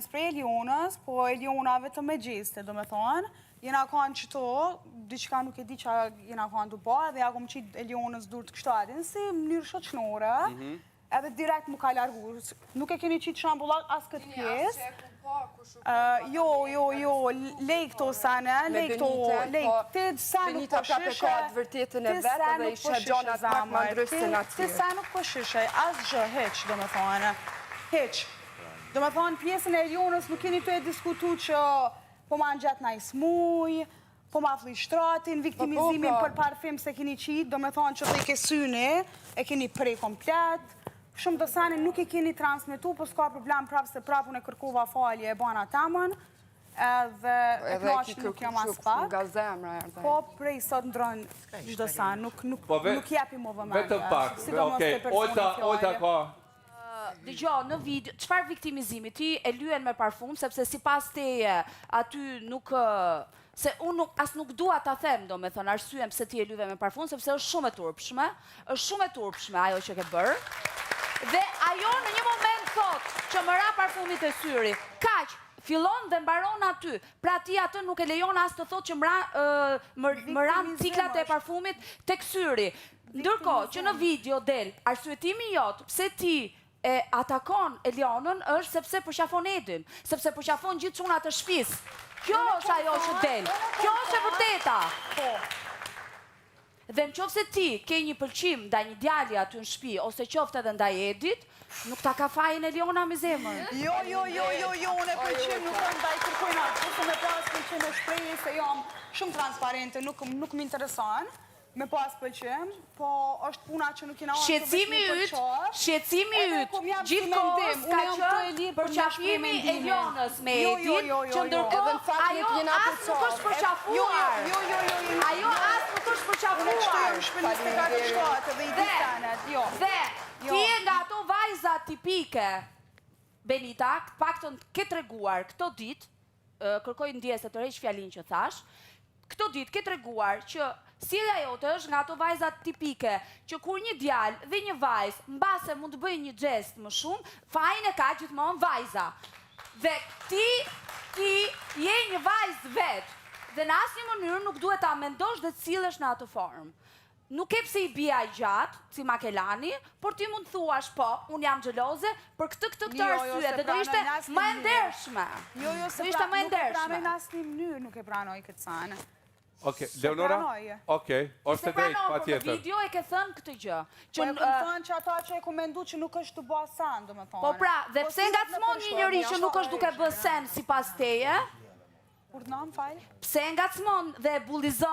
Prej Elionës, po Elionave të me gjeste, do me thonë, jena kanë qëto, diqka nuk e di që jena kanë të ba, dhe ja kom qitë Elionës dur të kështatin, si mënyrë shoqënore, edhe direkt më ka largu. Nuk e keni qitë shambullat as këtë pjesë. Jo, lej këto sene, lej këto, lej, ti sa nuk pëshishe, ti sa nuk pëshishe, as gjë, heq, do me thonë, heq. Do me thonë, pjesën e Elionës nuk keni të e diskutu që po ma në gjatë na i smuj, po ma fli shtratin, viktimizimin për parfim se keni qitë, do me thonë që të i kesyni, e keni prej komplet, shumë të sani nuk e keni transmitu, po s'ka problem prapë se prapë unë e kërkova falje e bana tamën, edhe e knaqë nuk jam as pak, po prej sot ndronë gjithë sa, nuk jepi më vëmendja. Vetëm pak, okej, ojta ka... Dëgjo, në video, qëfar viktimizimi? Ti e lyen me parfum, sepse si pas teje, aty nuk... Se unë as nuk dua ta them, do me thënë, arsyem pse ti e lyve me parfum, sepse është shumë e turpshme ajo që ke bërë. Dhe ajo në një moment thot që më ra parfumit e syri, kaq, fillon dhe mbaron aty. Pra ti atë nuk e lejon as të thot që më ran ciklat e parfumit tek syri. Ndërkohë që në video del, arsyetimi jot, pse ti e atakon Elionën është sepse përqafon Edin, sepse përqafon gjithë çunat të shtëpis. Kjo është ajo që del, kjo është e vërteta. Dhe në qoftë se ti ke një pëlqim ndaj një djali aty në shtëpi, ose qoftë edhe ndaj Edit, nuk ta ka fajin Eliona me zemër. Jo, unë e pëlqim nuk është ndaj kërkojna, ose me pas pëlqim e shprejë se jam shumë transparente, nuk më interesan. Me pas pëlqim, po është puna që nuk jena onë të vetë shqecimi yt, gjithë kohës ka qërë përqafimi Elionës me Edin, që ndërkohë ajo asë nuk është përqafuar. Ajo asë nuk është përqafuar. Dhe, ti e nga ato vajza tipike, Benita, paktën ke treguar këto ditë, kërkoj ndjesë të rejsh fjalin që thash, këto ditë ke treguar që sjellja jote është nga ato vajzat tipike, që kur një djalë dhe një vajzë mbase mund të bëjë një gest më shumë, fajin e ka gjithmonë vajza. Dhe ti je një vajzë vetë, dhe në asnjë mënyrë nuk duhet ta mendosh dhe të sillesh në atë formë. Nuk e pse i bia i gjatë, si Makelani, por ti mund thuash po, unë jam xheloze për këtë arsye, dhe do ishte më e ndershme. Jo, se nuk e pranoj në asnjë mënyrë, nuk e pranoj këtë sanë. Okej, Leonora? Okej, është e drejtë, pa tjetër. Në video e ke thënë këtë gjë. Po e kam thënë që ata që e komendu që nuk është të bëha sen, do me thonë. Po pra, dhe pse ngacmon një njëri që nuk është duke bë sen si pas teje? Kur të nam, falj? Pse ngacmon dhe bullizon